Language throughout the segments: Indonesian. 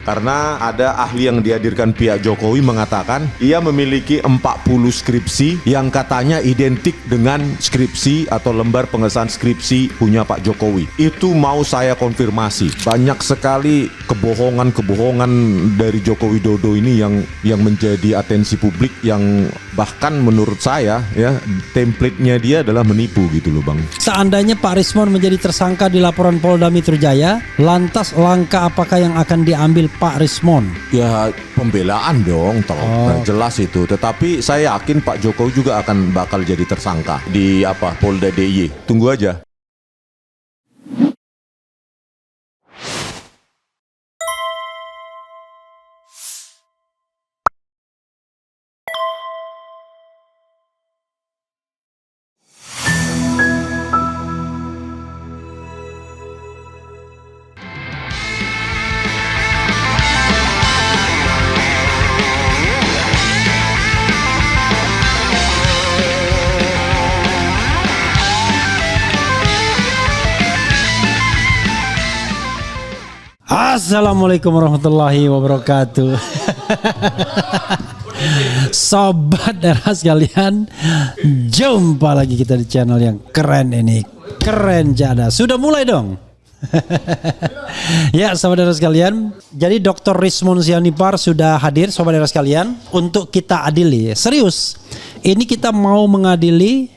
Karena ada ahli yang dihadirkan pihak Jokowi mengatakan ia memiliki 40 skripsi yang katanya identik dengan skripsi atau lembar pengesahan skripsi punya Pak Jokowi. Itu mau saya konfirmasi. Banyak sekali kebohongan-kebohongan dari Joko Widodo ini yang menjadi atensi publik, yang bahkan menurut saya ya template-nya dia adalah menipu gitu loh Bang. Seandainya Pak Rismon menjadi tersangka di laporan Polda Metro Jaya, lantas langkah apakah yang akan diambil Pak Rismon? Ya pembelaan dong, jelas itu. Tetapi saya yakin Pak Jokowi juga akan bakal jadi tersangka di Polda DIY. Tunggu aja. Assalamualaikum warahmatullahi wabarakatuh. Sobat Era sekalian, jumpa lagi kita di channel yang keren ini. Keren Jada. Sudah mulai dong. Ya Sobat Era sekalian, jadi Dr. Rismon Sianipar sudah hadir Sobat Era sekalian untuk kita adili. Serius, ini kita mau mengadili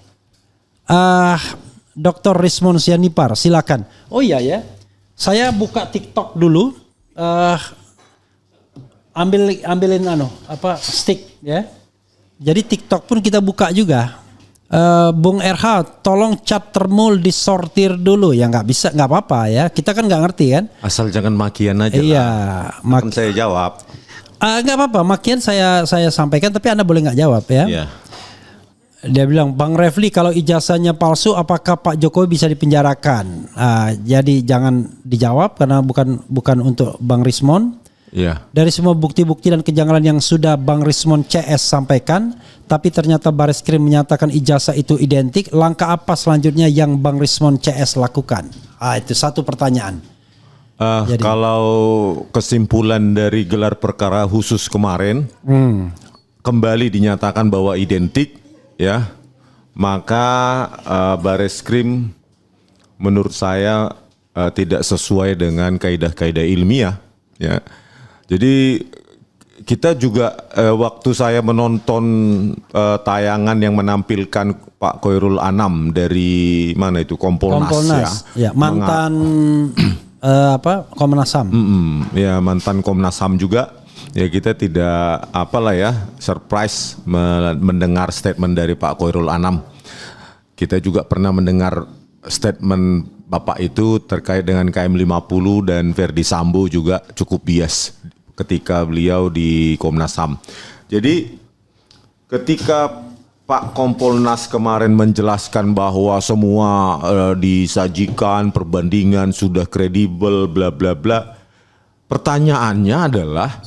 Dr. Rismon Sianipar. Silakan. Oh iya ya, saya buka TikTok dulu, ambilin stick ya. Jadi TikTok pun kita buka juga. Bung RH, tolong chat termul disortir dulu ya, nggak bisa, nggak apa-apa ya. Kita kan nggak ngerti kan. Asal jangan makian aja. Iya, kan saya jawab. Nggak apa-apa, makian saya sampaikan, tapi Anda boleh nggak jawab ya. Iya. Dia bilang, Bang Refli, kalau ijazahnya palsu apakah Pak Jokowi bisa dipenjarakan? Jadi jangan dijawab karena bukan untuk Bang Rismon. Iya. Dari semua bukti-bukti dan kejanggalan yang sudah Bang Rismon CS sampaikan, tapi ternyata Bareskrim menyatakan ijazah itu identik, langkah apa selanjutnya yang Bang Rismon CS lakukan? Itu satu pertanyaan. Kalau kesimpulan dari gelar perkara khusus kemarin, kembali dinyatakan bahwa identik, ya, maka Bareskrim menurut saya tidak sesuai dengan kaidah-kaidah ilmiah, ya. Jadi kita juga waktu saya menonton tayangan yang menampilkan Pak Khairul Anam dari mana itu Kompolnas. Ya, mantan Komnas HAM. Ya, mantan Komnas HAM juga. Ya kita tidak surprise mendengar statement dari Pak Khairul Anam. Kita juga pernah mendengar statement Bapak itu terkait dengan KM50 dan Verdi Sambo juga cukup bias ketika beliau di Komnas HAM. Jadi ketika Pak Kompolnas kemarin menjelaskan bahwa semua disajikan, perbandingan sudah kredibel, bla bla bla. Pertanyaannya adalah,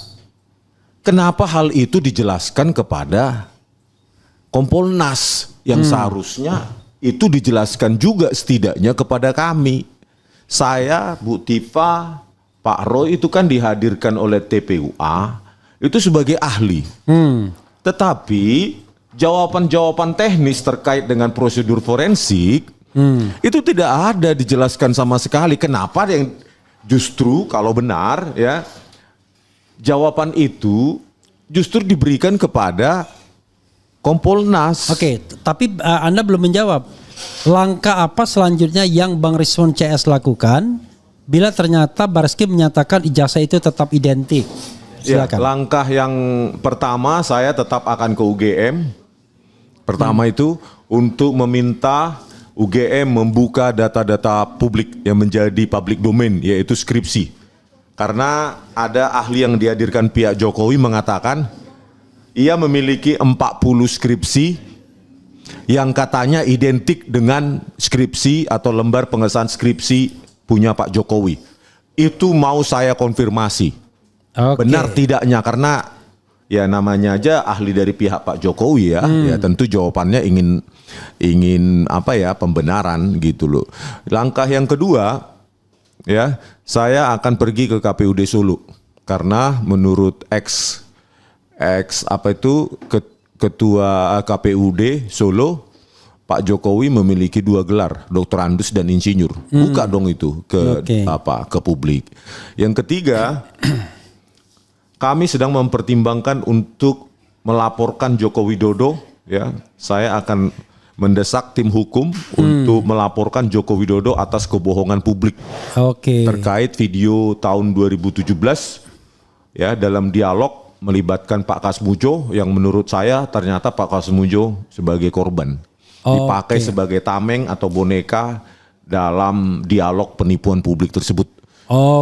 kenapa hal itu dijelaskan kepada Kompolnas yang seharusnya itu dijelaskan juga setidaknya kepada kami. Saya, Bu Tifa, Pak Roy itu kan dihadirkan oleh TPUA itu sebagai ahli. Tetapi jawaban-jawaban teknis terkait dengan prosedur forensik itu tidak ada dijelaskan sama sekali. Kenapa yang justru kalau benar ya, jawaban itu justru diberikan kepada Kompolnas. Oke, tapi Anda belum menjawab. Langkah apa selanjutnya yang Bang Rismon CS lakukan bila ternyata Bareskrim menyatakan ijazah itu tetap identik? Silakan. Ya, langkah yang pertama saya tetap akan ke UGM. Pertama itu untuk meminta UGM membuka data-data publik yang menjadi public domain, yaitu skripsi. Karena ada ahli yang dihadirkan pihak Jokowi mengatakan ia memiliki 40 skripsi yang katanya identik dengan skripsi atau lembar pengesahan skripsi punya Pak Jokowi. Itu mau saya konfirmasi. Benar tidaknya, karena ya namanya aja ahli dari pihak Pak Jokowi ya. Ya tentu jawabannya ingin pembenaran gitu loh. Langkah yang kedua ya, saya akan pergi ke KPUD Solo karena menurut ketua KPUD Solo, Pak Jokowi memiliki 2 gelar, Dr. Andus dan Insinyur. Buka dong itu ke publik. Yang ketiga, kami sedang mempertimbangkan untuk melaporkan Joko Widodo, ya. Saya akan mendesak tim hukum untuk melaporkan Joko Widodo atas kebohongan publik terkait video tahun 2017, ya, dalam dialog melibatkan Pak Kasmujo yang menurut saya ternyata Pak Kasmujo sebagai korban. Dipakai sebagai tameng atau boneka dalam dialog penipuan publik tersebut.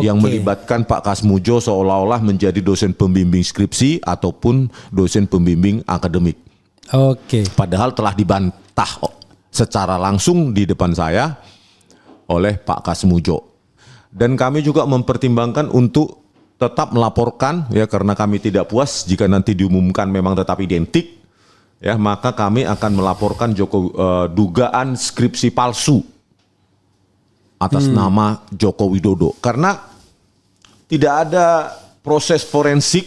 Yang melibatkan Pak Kasmujo seolah-olah menjadi dosen pembimbing skripsi ataupun dosen pembimbing akademik. Padahal telah dibantah secara langsung di depan saya oleh Pak Kasmujo. Dan kami juga mempertimbangkan untuk tetap melaporkan, ya, karena kami tidak puas jika nanti diumumkan memang tetap identik. Ya, maka kami akan melaporkan dugaan skripsi palsu atas nama Joko Widodo. Karena tidak ada proses forensik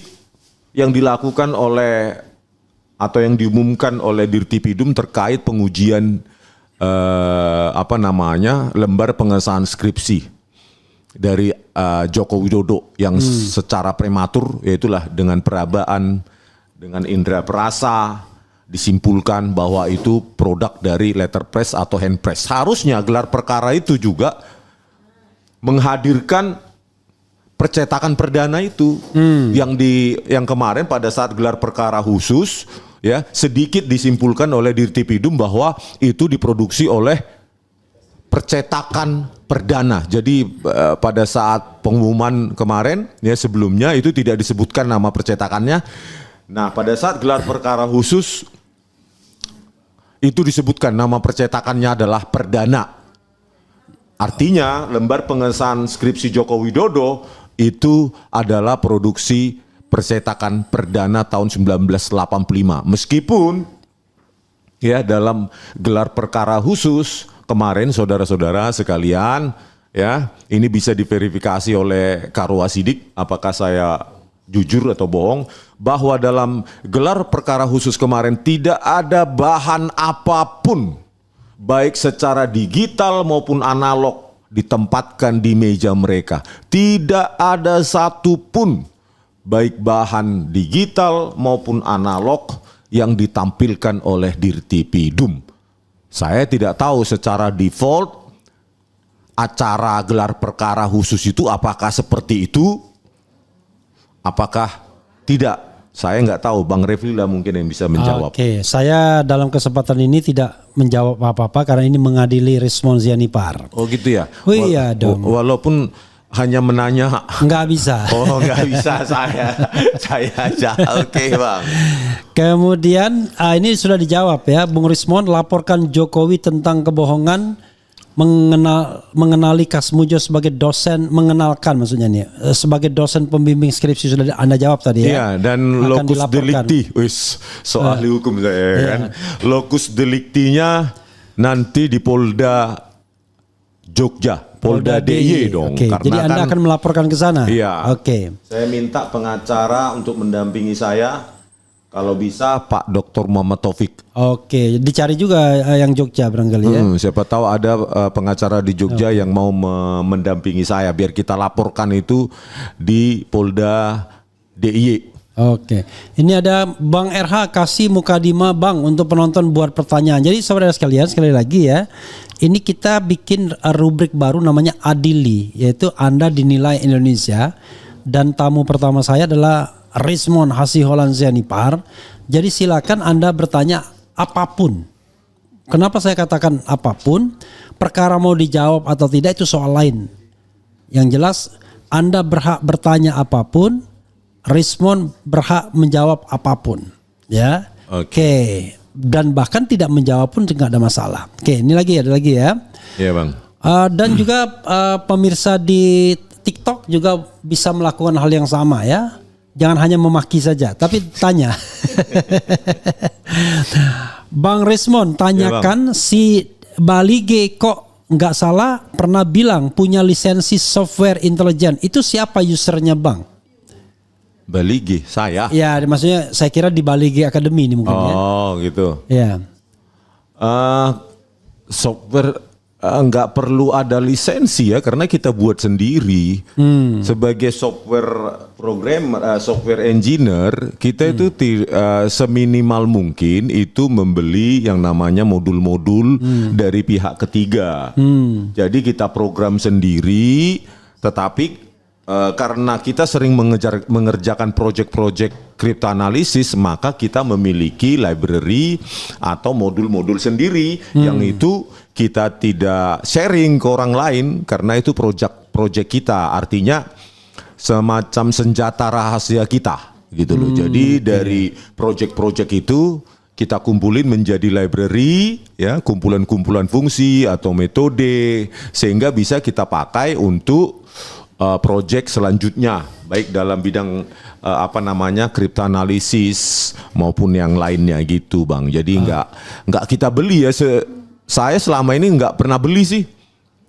yang dilakukan oleh atau yang diumumkan oleh Dirtipidum terkait pengujian lembar pengesahan skripsi dari Joko Widodo yang secara prematur, yaitulah dengan perabaan, dengan indera perasa, disimpulkan bahwa itu produk dari letterpress atau handpress. Harusnya gelar perkara itu juga menghadirkan percetakan perdana itu yang kemarin pada saat gelar perkara khusus, ya, sedikit disimpulkan oleh Dirtipidum bahwa itu diproduksi oleh percetakan perdana. Jadi pada saat pengumuman kemarin, ya, sebelumnya itu tidak disebutkan nama percetakannya. Nah, pada saat gelar perkara khusus itu disebutkan nama percetakannya adalah perdana. Artinya lembar pengesahan skripsi Joko Widodo itu adalah produksi percetakan perdana tahun 1985. Meskipun, ya, dalam gelar perkara khusus kemarin, saudara-saudara sekalian, ya, ini bisa diverifikasi oleh Karwasidik apakah saya jujur atau bohong, bahwa dalam gelar perkara khusus kemarin tidak ada bahan apapun, baik secara digital maupun analog, ditempatkan di meja mereka. Tidak ada satupun, baik bahan digital maupun analog, yang ditampilkan oleh Dirtipidum. Saya tidak tahu secara default acara gelar perkara khusus itu apakah seperti itu, apakah tidak. Saya nggak tahu, Bang Refli lah mungkin yang bisa menjawab. Saya dalam kesempatan ini tidak menjawab apa-apa karena ini mengadili Rismon Zianipar. Oh gitu ya? Iya dong. Walaupun hanya menanya. Nggak bisa. Oh nggak bisa saya aja. Oke, Bang. Kemudian ini sudah dijawab, ya, Bung Rismon. Laporkan Jokowi tentang kebohongan, mengenali Kasmujo sebagai dosen, mengenalkan maksudnya nih sebagai dosen pembimbing skripsi, sudah Anda jawab tadi, ya. Iya, dan locus delicti, soal ahli hukum saya, kan. Locus delictinya nanti di Polda Jogja, Polda DIY dong. Karena jadi Anda akan melaporkan ke sana. Iya. Saya minta pengacara untuk mendampingi saya. Kalau bisa Pak Dr. Muhammad Taufik. Dicari juga yang Jogja barangkali, ya. Siapa tahu ada pengacara di Jogja yang mau mendampingi saya biar kita laporkan itu di Polda DIY. Ini ada Bang RH kasih mukadimah, Bang, untuk penonton buat pertanyaan. Jadi saudara sekalian, sekali lagi, ya, ini kita bikin rubrik baru namanya Adili, yaitu Anda dinilai Indonesia, dan tamu pertama saya adalah Rismon Hasiholan Zianipar. Jadi silakan Anda bertanya apapun. Kenapa saya katakan apapun? Perkara mau dijawab atau tidak itu soal lain. Yang jelas Anda berhak bertanya apapun, Rismon berhak menjawab apapun, ya. Dan bahkan tidak menjawab pun tidak ada masalah. Ini ada lagi ya. Iya, Bang. Dan juga pemirsa di TikTok juga bisa melakukan hal yang sama, ya. Jangan hanya memaki saja, tapi tanya. Bang Rismon, tanyakan, ya, si Balige kok nggak salah pernah bilang punya lisensi software intelijen. Itu siapa usernya, Bang? Bali G, saya. Ya, maksudnya saya kira di Bali G Academy ini mungkin ya. Oh gitu. Ya. Software nggak perlu ada lisensi ya karena kita buat sendiri. Sebagai software programmer, software engineer, kita itu seminimal mungkin itu membeli yang namanya modul-modul dari pihak ketiga. Jadi kita program sendiri, tetapi karena kita sering mengerjakan project-project cryptanalysis, maka kita memiliki library atau modul-modul sendiri yang itu kita tidak sharing ke orang lain karena itu project kita, artinya semacam senjata rahasia kita gitu loh. Jadi dari project-project itu kita kumpulin menjadi library ya, kumpulan-kumpulan fungsi atau metode sehingga bisa kita pakai untuk project selanjutnya, baik dalam bidang cryptanalysis maupun yang lainnya gitu Bang. Jadi nggak kita beli ya. Saya selama ini nggak pernah beli sih,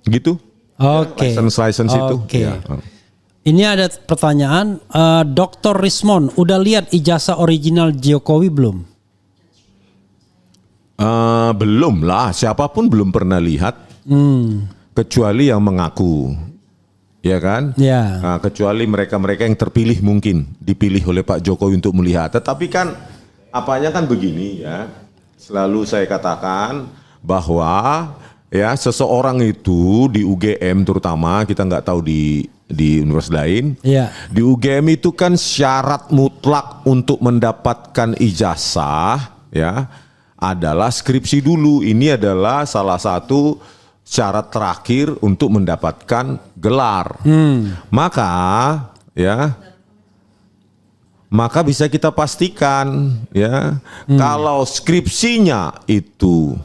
gitu. Oke. License itu. Oke. Ya. Ini ada pertanyaan, Dr. Rismond, udah lihat ijazah original Jokowi belum? Belum lah, siapapun belum pernah lihat, kecuali yang mengaku. Ya kan? Ya. Nah, kecuali mereka-mereka yang terpilih mungkin dipilih oleh Pak Jokowi untuk melihat. Tetapi kan apanya kan begini ya. Selalu saya katakan bahwa ya seseorang itu di UGM terutama, kita nggak tahu di universitas lain. Ya. Di UGM itu kan syarat mutlak untuk mendapatkan ijazah ya adalah skripsi dulu. Ini adalah salah satu syarat terakhir untuk mendapatkan gelar. Maka bisa kita pastikan ya kalau skripsinya itu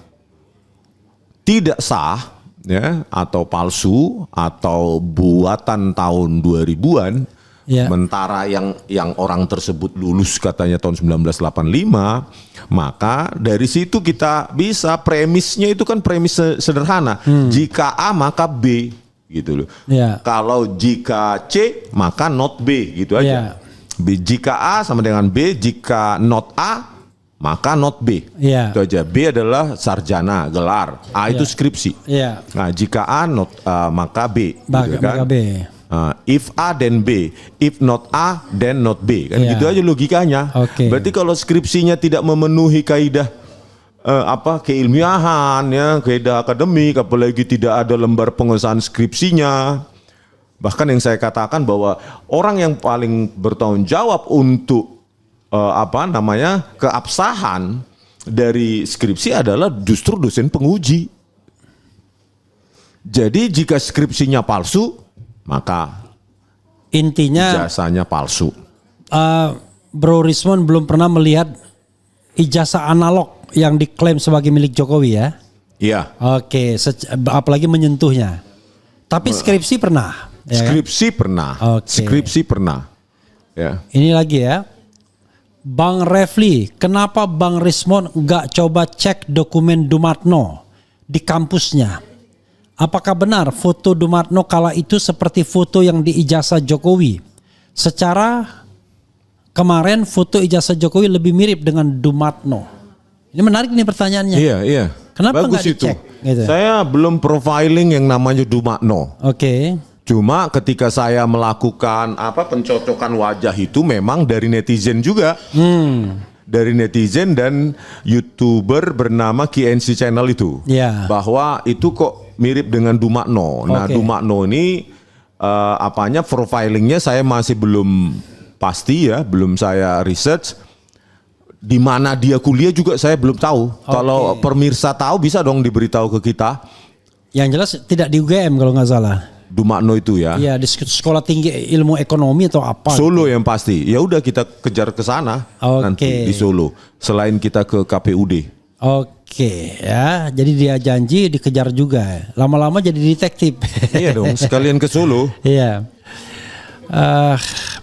tidak sah ya atau palsu atau buatan tahun 2000-an, sementara yang orang tersebut lulus katanya tahun 1985, maka dari situ kita bisa, premisnya itu kan premis sederhana. Jika A maka B gitu loh. Kalau jika C maka not B gitu aja. Jika A sama dengan B, jika not A maka not B. Itu aja. B adalah sarjana, gelar. A itu skripsi. Nah, jika A not maka B gitu kan. Maka B. If A then B, if not A then not B, kan gitu aja logikanya. Berarti kalau skripsinya tidak memenuhi kaidah keilmiahan ya, kaidah akademik, apalagi tidak ada lembar pengesahan skripsinya. Bahkan yang saya katakan bahwa orang yang paling bertanggung jawab untuk keabsahan dari skripsi adalah justru dosen penguji. Jadi jika skripsinya palsu, maka intinya ijazahnya palsu. Bro Rismond belum pernah melihat ijazah analog yang diklaim sebagai milik Jokowi ya? Iya. Oke, apalagi menyentuhnya. Tapi skripsi pernah. Skripsi pernah. Skripsi pernah. Ya. Ini lagi ya. Bang Refli, kenapa Bang Rismond nggak coba cek dokumen Dumatno di kampusnya? Apakah benar foto Dumatno kala itu seperti foto yang di ijazah Jokowi? Secara kemarin foto ijazah Jokowi lebih mirip dengan Dumatno. Ini menarik nih pertanyaannya. Iya. Kenapa nggak dicek? Gitu. Saya belum profiling yang namanya Dumatno. Cuma ketika saya melakukan pencocokan wajah itu memang dari netizen juga. Dari netizen dan YouTuber bernama KNC Channel itu. Bahwa itu kok mirip dengan Dumatno. Nah, Dumatno ini profilingnya saya masih belum pasti ya, belum saya research. Di mana dia kuliah juga saya belum tahu. Kalau pemirsa tahu bisa dong diberitahu ke kita. Yang jelas tidak di UGM kalau nggak salah. Dumatno itu ya. Iya, di Sekolah Tinggi Ilmu Ekonomi atau apa. Solo yang pasti. Ya udah kita kejar ke sana nanti di Solo. Selain kita ke KPUD. Ya. Jadi dia janji dikejar juga. Lama-lama jadi detektif. Iya dong, sekalian ke Solo. Iya.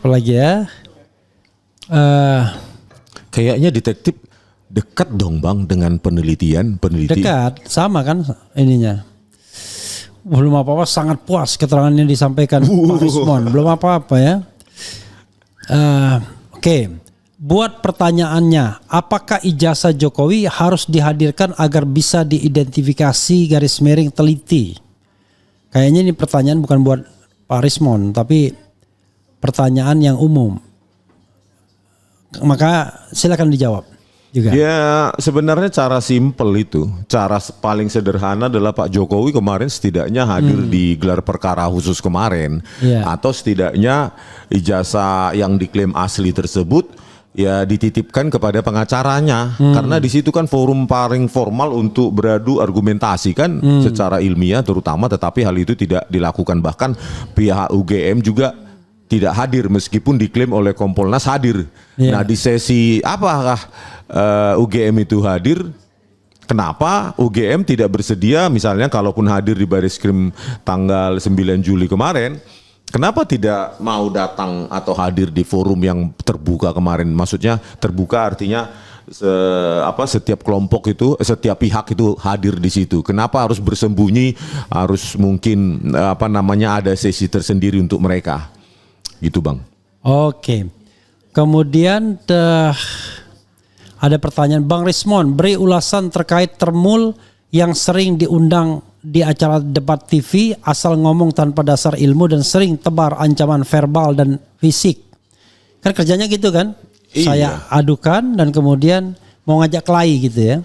Apalagi ya? Kayaknya detektif dekat dong Bang dengan peneliti. Dekat, sama kan ininya. Belum apa-apa, sangat puas keterangan yang disampaikan Pak Rismond. Belum apa-apa ya. Oke. Buat pertanyaannya, apakah ijazah Jokowi harus dihadirkan agar bisa diidentifikasi garis miring teliti? Kayaknya ini pertanyaan bukan buat Pak Rismon, tapi pertanyaan yang umum. Maka silakan dijawab juga. Ya sebenarnya cara simpel itu, cara paling sederhana adalah Pak Jokowi kemarin setidaknya hadir di gelar perkara khusus kemarin, atau setidaknya ijazah yang diklaim asli tersebut ya dititipkan kepada pengacaranya, karena di situ kan forum paling formal untuk beradu argumentasi kan secara ilmiah terutama, tetapi hal itu tidak dilakukan, bahkan pihak UGM juga tidak hadir meskipun diklaim oleh Kompolnas hadir. Nah di sesi apakah UGM itu hadir? Kenapa UGM tidak bersedia misalnya kalaupun hadir di Bareskrim tanggal 9 Juli kemarin? Kenapa tidak mau datang atau hadir di forum yang terbuka kemarin? Maksudnya terbuka artinya setiap kelompok itu, setiap pihak itu hadir di situ. Kenapa harus bersembunyi? Harus mungkin ada sesi tersendiri untuk mereka, gitu Bang. Oke. Kemudian ada pertanyaan Bang Rismon, beri ulasan terkait Termul yang sering diundang di acara debat TV asal ngomong tanpa dasar ilmu dan sering tebar ancaman verbal dan fisik. Kan kerjanya gitu kan? Iya. Saya adukan dan kemudian mau ngajak kelahi gitu ya.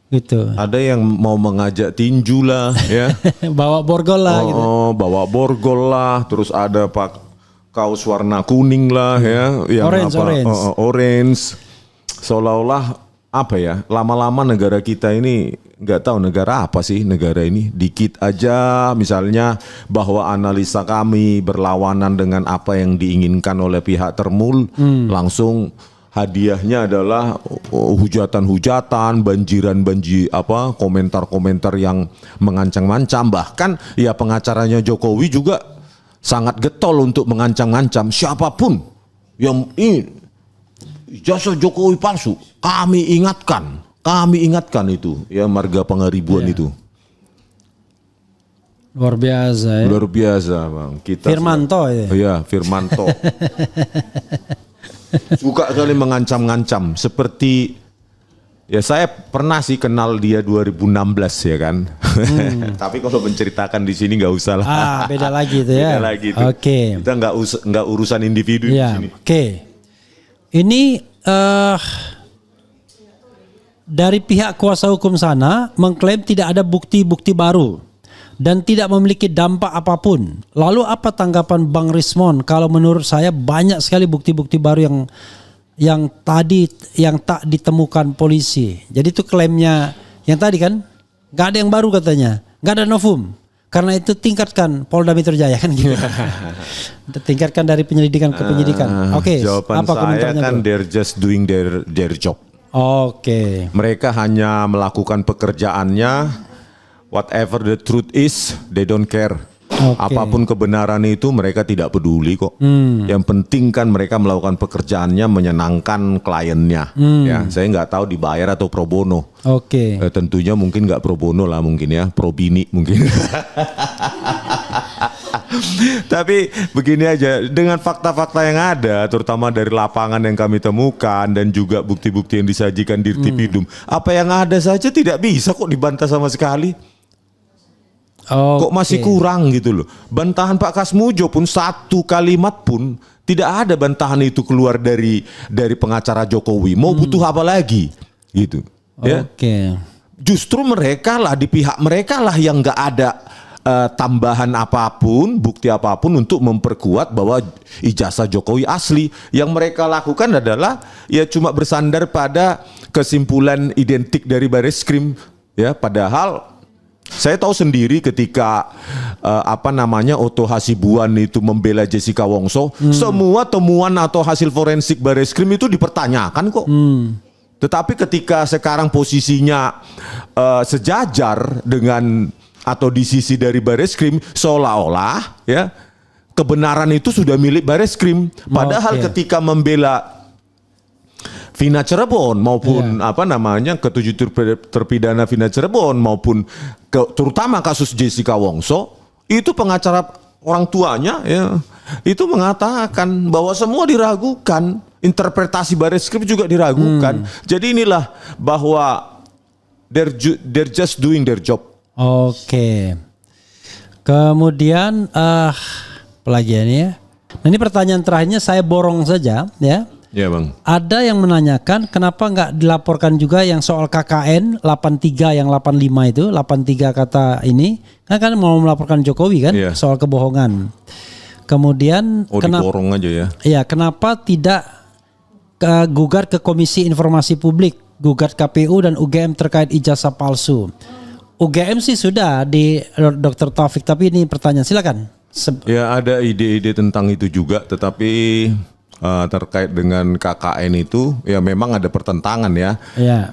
Gitu. Ada yang mau mengajak tinju lah ya. Bawa borgol lah gitu. Bawa borgol lah, terus ada pak kaos warna kuning lah ya, yang orange. Seolah-olah lama-lama negara kita ini nggak tahu negara apa sih negara ini, dikit aja misalnya bahwa analisa kami berlawanan dengan apa yang diinginkan oleh pihak Termul, langsung hadiahnya adalah hujatan-hujatan, komentar-komentar yang mengancam-ancam, bahkan ya pengacaranya Jokowi juga sangat getol untuk mengancam-ancam siapapun yang ijazah Jokowi palsu, kami ingatkan itu ya, marga pengeribuan itu. Luar biasa ya. Luar biasa Bang. Firmanto ya. Iya, Firmanto. Suka kali mengancam-ngancam seperti ya saya pernah sih kenal dia 2016 ya kan. Tapi kalau menceritakan di sini nggak usah lah. Beda lagi itu ya. Beda lagi itu. Oke. Kita nggak urusan individu ya, di sini. Oke. Ini dari pihak kuasa hukum sana mengklaim tidak ada bukti-bukti baru dan tidak memiliki dampak apapun. Lalu apa tanggapan Bang Rismon kalau menurut saya banyak sekali bukti-bukti baru yang tak ditemukan polisi. Jadi itu klaimnya yang tadi kan, nggak ada yang baru katanya, nggak ada novum. Karena itu tingkatkan Polda Metro Jaya kan gitu. Tingkatkan dari penyelidikan ke penyidikan. Oke, jawaban apa saya komentarnya kan bro? they're just doing their job. Oke. Mereka hanya melakukan pekerjaannya. Whatever the truth is, they don't care. Apapun kebenaran itu mereka tidak peduli kok. Yang penting kan mereka melakukan pekerjaannya menyenangkan kliennya. Ya, saya nggak tahu dibayar atau pro bono. Oke. Tentunya mungkin nggak pro bono lah, mungkin ya pro bini mungkin. Tapi begini aja, dengan fakta-fakta yang ada, terutama dari lapangan yang kami temukan dan juga bukti-bukti yang disajikan di Dirtipidum, apa yang ada saja tidak bisa kok dibantah sama sekali. Kok masih kurang gitu loh. Bantahan Pak Kasmujo pun satu kalimat pun tidak ada bantahan itu keluar dari pengacara Jokowi. Mau butuh apa lagi gitu. Ya. Justru mereka lah, di pihak mereka lah yang nggak ada tambahan apapun, bukti apapun untuk memperkuat bahwa ijazah Jokowi asli. Yang mereka lakukan adalah ya cuma bersandar pada kesimpulan identik dari Bareskrim ya, padahal saya tahu sendiri ketika Otto Hasibuan itu membela Jessica Wongso, semua temuan atau hasil forensik Bareskrim itu dipertanyakan kok. Tetapi ketika sekarang posisinya sejajar dengan atau di sisi dari Bareskrim, seolah-olah ya kebenaran itu sudah milik Bareskrim. Padahal ketika membela Vina Cirebon maupun ketujuh terpidana Vina Cirebon maupun terutama kasus Jessica Wongso, itu pengacara orang tuanya ya itu mengatakan bahwa semua diragukan, interpretasi Bareskrim juga diragukan. Jadi inilah bahwa they're just doing their job. Oke. Kemudian apalagi ini ya. Nah, ini pertanyaan terakhirnya saya borong saja ya. Ya bang. Ada yang menanyakan kenapa nggak dilaporkan juga yang soal KKN 83 yang 85 itu 83 kata ini kan mau melaporkan Jokowi kan soal kebohongan. Kemudian diborong aja ya. Iya, kenapa tidak gugat ke Komisi Informasi Publik, gugat KPU dan UGM terkait ijazah palsu. UGM sih sudah di Dr. Taufik, tapi ini pertanyaan silakan. Ya ada ide-ide tentang itu juga, tetapi terkait dengan KKN itu ya memang ada pertentangan ya.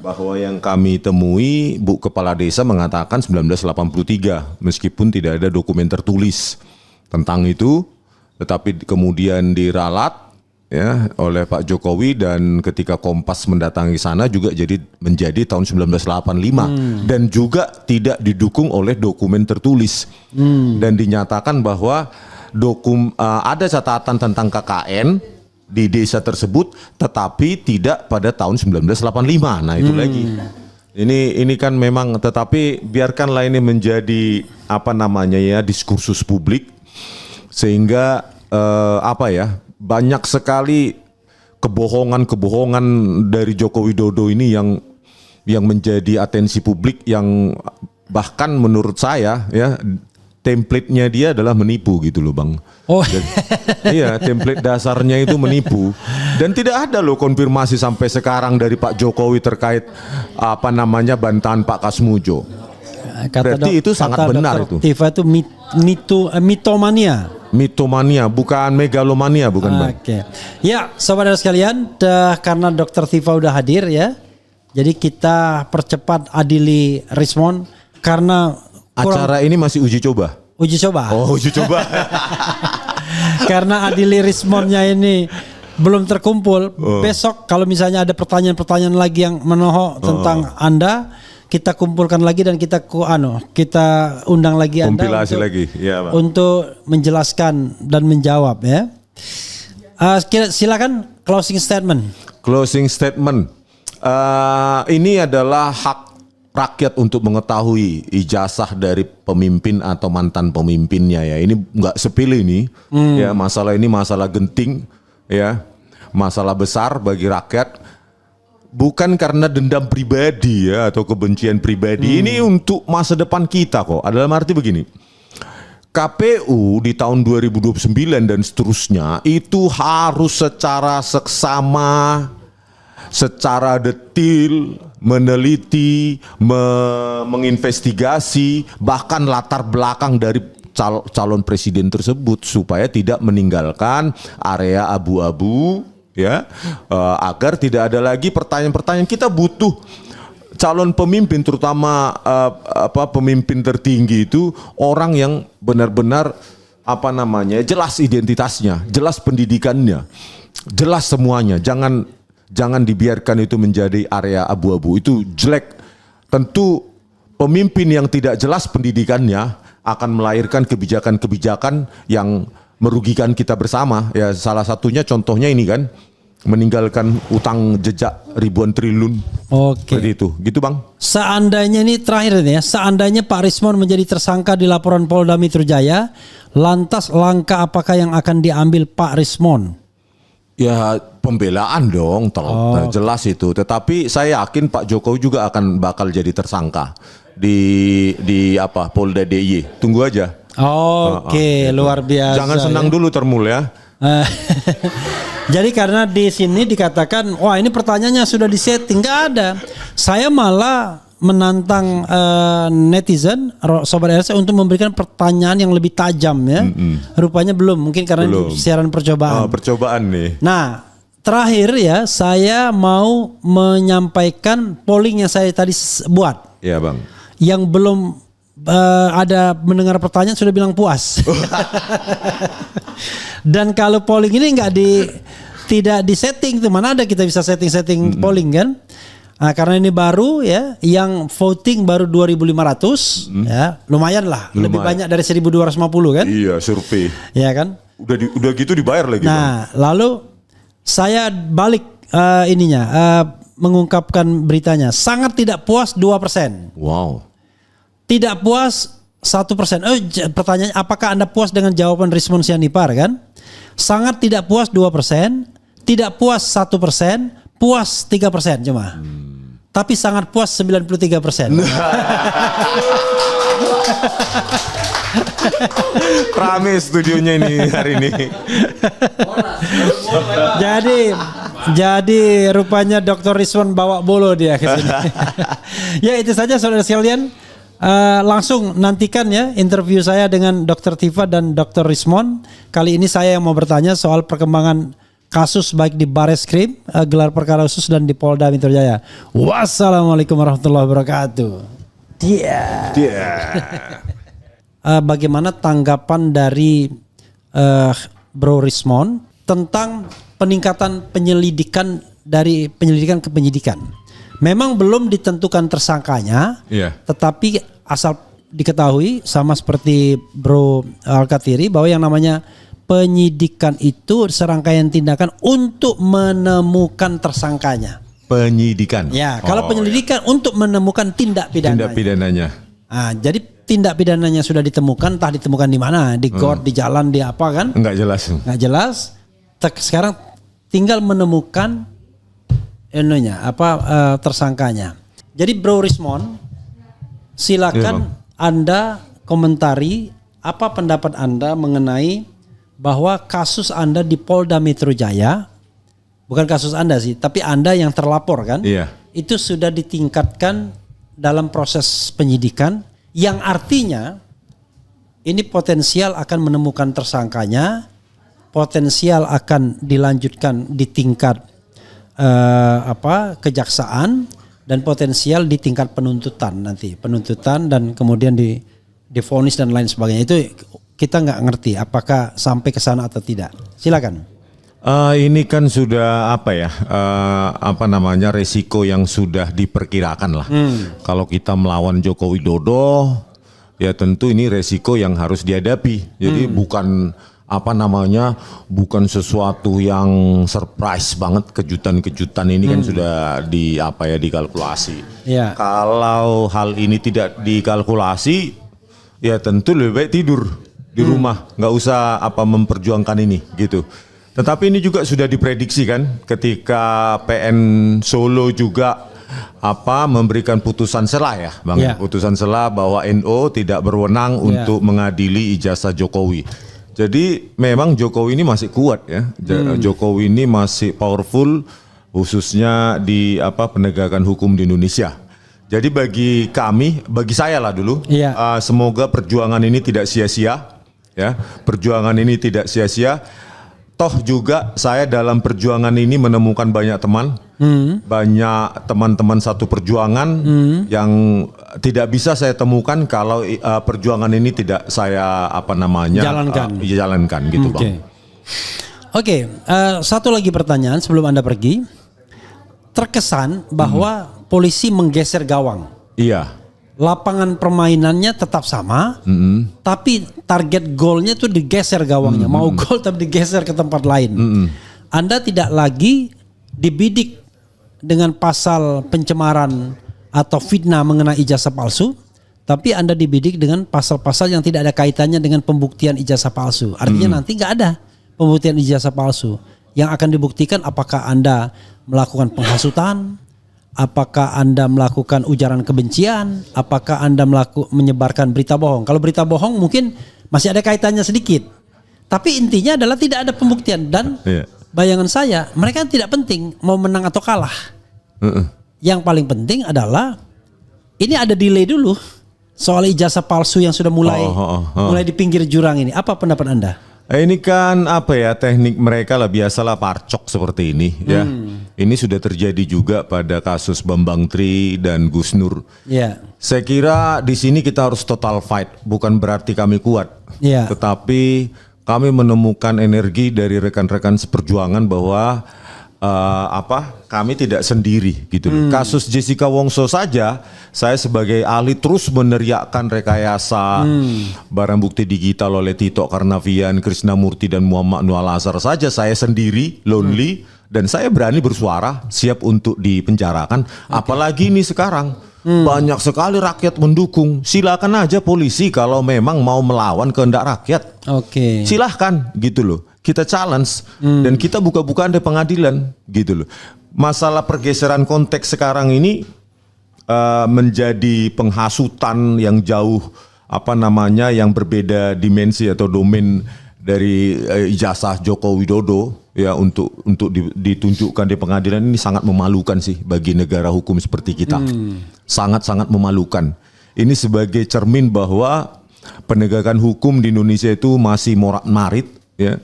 Bahwa yang kami temui Bu Kepala Desa mengatakan 1983 meskipun tidak ada dokumen tertulis tentang itu, tetapi kemudian diralat ya oleh Pak Jokowi dan ketika Kompas mendatangi sana juga menjadi tahun 1985 dan juga tidak didukung oleh dokumen tertulis dan dinyatakan bahwa ada catatan tentang KKN di desa tersebut tetapi tidak pada tahun 1985. Nah itu lagi. Ini kan memang, tetapi biarkanlah ini menjadi diskursus publik sehingga banyak sekali kebohongan dari Joko Widodo ini yang menjadi atensi publik, yang bahkan menurut saya ya template-nya dia adalah menipu gitu loh bang. Iya, template dasarnya itu menipu dan tidak ada loh konfirmasi sampai sekarang dari Pak Jokowi terkait bantahan Pak Kasmujo. Berarti itu sangat benar itu. Tifa itu mitomania. Mitomania, bukan megalomania, bukan bang. Oke. Ya, saudara sekalian, karena Dr. Tifa udah hadir ya, jadi kita percepat adili Rismond karena acara ini masih uji coba. Uji coba. Oh, uji coba. Karena adili Rismondnya ini belum terkumpul. Besok kalau misalnya ada pertanyaan-pertanyaan lagi yang menohok tentang Anda, kita kumpulkan lagi dan kita undang lagi Anda kompilasi lagi. Ya, Bang. Untuk menjelaskan dan menjawab ya. Silakan closing statement. Closing statement. Ini adalah hak rakyat untuk mengetahui ijazah dari pemimpin atau mantan pemimpinnya ya. Ini nggak sepele ini. Ya, masalah ini masalah genting ya. Masalah besar bagi rakyat. Bukan karena dendam pribadi ya atau kebencian pribadi. Ini untuk masa depan kita kok. Dalam arti begini. KPU di tahun 2029 dan seterusnya itu harus secara seksama, secara detil, meneliti, menginvestigasi bahkan latar belakang dari calon presiden tersebut supaya tidak meninggalkan area abu-abu ya, agar tidak ada lagi pertanyaan-pertanyaan. Kita butuh calon pemimpin, terutama pemimpin tertinggi itu orang yang benar-benar jelas identitasnya, jelas pendidikannya, jelas semuanya. Jangan dibiarkan itu menjadi area abu-abu, itu jelek. Tentu pemimpin yang tidak jelas pendidikannya akan melahirkan kebijakan-kebijakan yang merugikan kita bersama. Ya, salah satunya contohnya ini kan, meninggalkan utang jejak ribuan triliun. Oke. Seperti itu. Gitu Bang. Seandainya ini terakhir ini ya, seandainya Pak Rismond menjadi tersangka di laporan Polda Metro Jaya, lantas langkah apakah yang akan diambil Pak Rismond? Ya pembelaan dong, jelas itu. Tetapi saya yakin Pak Jokowi juga bakal jadi tersangka di Polda DIY. Tunggu aja. Oke, luar biasa. Jangan senang dulu Termul ya. Jadi karena di sini dikatakan, wah ini pertanyaannya sudah disetting, nggak ada. Saya malah menantang netizen, Sobat RC untuk memberikan pertanyaan yang lebih tajam ya. Rupanya belum, mungkin karena siaran percobaan. Percobaan nih. Nah, terakhir ya, saya mau menyampaikan polling yang saya tadi buat. Iya Bang. Yang belum ada mendengar pertanyaan sudah bilang puas. Dan kalau polling ini tidak disetting tuh, mana ada kita bisa setting polling kan? Nah, karena ini baru ya, yang voting baru 2.500 ya, lumayan lah, lebih banyak dari 1.250 kan? Iya, survei. Ya kan? Udah gitu dibayar lagi. Nah, lalu saya balik mengungkapkan beritanya. Sangat tidak puas 2%. Wow. Tidak puas 1%. Pertanyaannya, apakah Anda puas dengan jawaban Rismon Sianipar kan? Sangat tidak puas 2%, tidak puas 1%, puas 3% cuma. Tapi sangat puas 93%. Rame studionya ini hari ini. Jadi rupanya Dr. Rizwan bawa bolo dia ke sini. Ya, itu saja saudara sekalian. Langsung nantikan ya interview saya dengan Dr. Tifa dan Dr. Rizmon. Kali ini saya yang mau bertanya soal perkembangan kasus baik di Bareskrim, gelar perkara khusus, dan di Polda Metro Jaya. Wassalamualaikum warahmatullahi wabarakatuh. Bagaimana tanggapan dari Bro Rizmon tentang peningkatan penyelidikan dari penyelidikan ke penyidikan? Memang belum ditentukan tersangkanya, tetapi asal diketahui sama seperti Bro Al-Kathiri bahwa yang namanya penyidikan itu serangkaian tindakan untuk menemukan tersangkanya. Penyidikan. Ya, kalau penyelidikan untuk menemukan tindak pidananya. Nah, jadi tindak pidananya sudah ditemukan, entah ditemukan di mana, di got, di jalan, di apa kan? Enggak jelas. Enggak jelas. Sekarang tinggal menemukan tersangkanya. Jadi Bro Rizmon, silakan Anda komentari apa pendapat Anda mengenai bahwa kasus Anda di Polda Metro Jaya, bukan kasus Anda sih, tapi Anda yang terlapor kan, itu sudah ditingkatkan dalam proses penyidikan, yang artinya ini potensial akan menemukan tersangkanya, potensial akan dilanjutkan di tingkat kejaksaan, dan potensial di tingkat penuntutan dan kemudian divonis dan lain sebagainya. Itu kita nggak ngerti apakah sampai ke sana atau tidak. Silakan. Ini kan sudah resiko yang sudah diperkirakan lah. Kalau kita melawan Joko Widodo, ya tentu ini resiko yang harus dihadapi. Jadi bukan sesuatu yang surprise banget, kejutan-kejutan ini kan sudah dikalkulasi. Ya. Kalau hal ini tidak dikalkulasi, ya tentu lebih baik tidur di rumah, nggak usah memperjuangkan ini gitu. Tetapi ini juga sudah diprediksi kan, ketika PN Solo juga memberikan putusan sela ya, Bang. Yeah. Putusan sela bahwa NO tidak berwenang untuk mengadili ijazah Jokowi. Jadi memang Jokowi ini masih kuat ya. Jokowi ini masih powerful, khususnya di penegakan hukum di Indonesia. Jadi bagi saya lah dulu, semoga perjuangan ini tidak sia-sia. Ya, perjuangan ini tidak sia-sia. Toh juga saya dalam perjuangan ini menemukan banyak teman, banyak teman-teman satu perjuangan yang tidak bisa saya temukan kalau perjuangan ini tidak saya jalankan gitu, Bang. Oke, satu lagi pertanyaan sebelum Anda pergi. Terkesan bahwa polisi menggeser gawang. Iya. Lapangan permainannya tetap sama, tapi target golnya tuh digeser gawangnya. Mau gol tapi digeser ke tempat lain. Anda tidak lagi dibidik dengan pasal pencemaran atau fitnah mengenai ijazah palsu, tapi Anda dibidik dengan pasal-pasal yang tidak ada kaitannya dengan pembuktian ijazah palsu. Artinya nanti nggak ada pembuktian ijazah palsu. Yang akan dibuktikan apakah Anda melakukan penghasutan, apakah Anda melakukan ujaran kebencian, apakah Anda menyebarkan berita bohong. Kalau berita bohong mungkin masih ada kaitannya sedikit. Tapi intinya adalah tidak ada pembuktian. Dan bayangan saya, mereka tidak penting mau menang atau kalah. Yang paling penting adalah ini ada delay dulu soal ijazah palsu yang sudah mulai di pinggir jurang ini. Apa pendapat Anda? Ini kan teknik mereka lah, biasalah parcok seperti ini ya. Ini sudah terjadi juga pada kasus Bambang Tri dan Gus Nur. Saya kira di sini kita harus total fight, bukan berarti kami kuat. Tetapi kami menemukan energi dari rekan-rekan seperjuangan bahwa kami tidak sendiri gitu loh. Kasus Jessica Wongso saja, saya sebagai ahli terus meneriakkan rekayasa barang bukti digital oleh Tito Karnavian, Krisnamurti dan Muhammad Nur Al-Azhar saja saya sendiri lonely dan saya berani bersuara siap untuk dipenjarakan. Apalagi ini sekarang banyak sekali rakyat mendukung. Silakan aja polisi kalau memang mau melawan kehendak rakyat. Oke. Silahkan gitu loh. Kita challenge dan kita buka-bukaan di pengadilan gitu loh. Masalah pergeseran konteks sekarang ini menjadi penghasutan yang jauh yang berbeda dimensi atau domain dari ijazah Joko Widodo ya untuk ditunjukkan di pengadilan ini sangat memalukan sih bagi negara hukum seperti kita. Sangat-sangat memalukan. Ini sebagai cermin bahwa penegakan hukum di Indonesia itu masih morat-marit ya.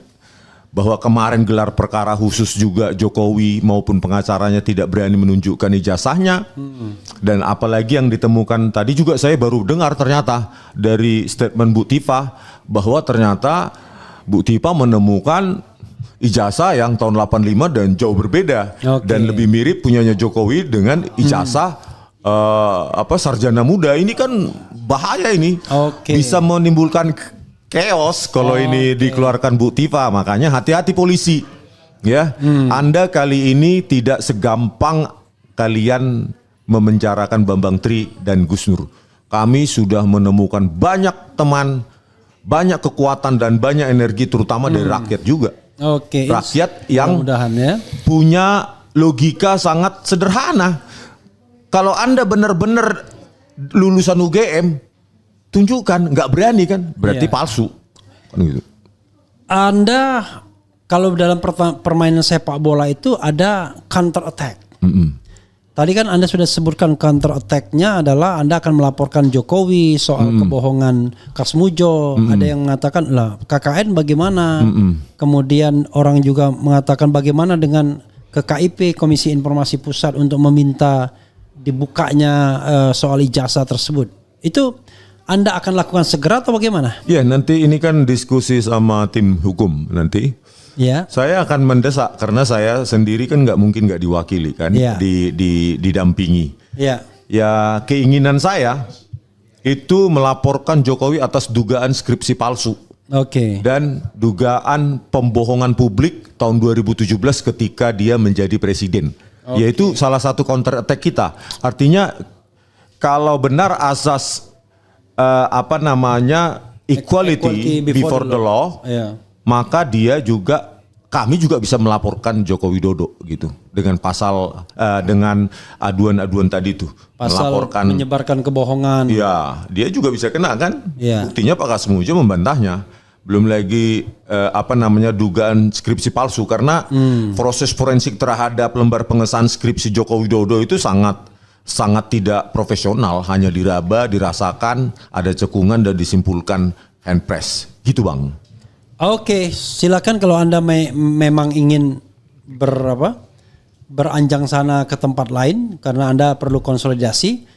Bahwa kemarin gelar perkara khusus juga Jokowi maupun pengacaranya tidak berani menunjukkan ijazahnya. Dan apalagi yang ditemukan tadi juga saya baru dengar ternyata dari statement Bu Tifa bahwa ternyata Bu Tifa menemukan ijazah yang tahun 85 dan jauh berbeda. Dan lebih mirip punyanya Jokowi dengan ijazah sarjana muda. Ini kan bahaya ini. Bisa menimbulkan chaos kalau ini dikeluarkan Bu Tifa, makanya hati-hati polisi ya. Anda kali ini tidak segampang kalian memenjarakan Bambang Tri dan Gus Nur. Kami sudah menemukan banyak teman, banyak kekuatan dan banyak energi terutama dari rakyat juga. Rakyat yang punya logika sangat sederhana. Kalau Anda benar-benar lulusan UGM tunjukkan, nggak berani kan, berarti palsu. Kan gitu. Anda kalau dalam permainan sepak bola itu ada counter attack. Tadi kan Anda sudah sebutkan counter attack-nya adalah Anda akan melaporkan Jokowi soal kebohongan Kasmujo. Ada yang mengatakan lah KKN bagaimana. Kemudian orang juga mengatakan bagaimana dengan ke KIP Komisi Informasi Pusat untuk meminta dibukanya soal ijazah tersebut. Itu Anda akan lakukan segera atau bagaimana? Ya, nanti ini kan diskusi sama tim hukum nanti. Ya. Saya akan mendesak karena saya sendiri kan nggak mungkin nggak diwakili kan, didampingi. Ya. Ya, keinginan saya itu melaporkan Jokowi atas dugaan skripsi palsu. Dan dugaan pembohongan publik tahun 2017 ketika dia menjadi presiden. Yaitu salah satu counter attack kita. Artinya kalau benar asas equality before the law, maka kami juga bisa melaporkan Joko Widodo gitu dengan pasal dengan aduan-aduan tadi itu, pasal melaporkan menyebarkan kebohongan. Ya, dia juga bisa kena kan? Buktinya Pak Kasmujo membantahnya. Belum lagi dugaan skripsi palsu karena proses forensik terhadap lembar pengesahan skripsi Joko Widodo itu sangat tidak profesional, hanya diraba, dirasakan, ada cekungan dan disimpulkan handpress. Gitu Bang. Silakan kalau Anda memang ingin beranjang sana ke tempat lain karena Anda perlu konsolidasi.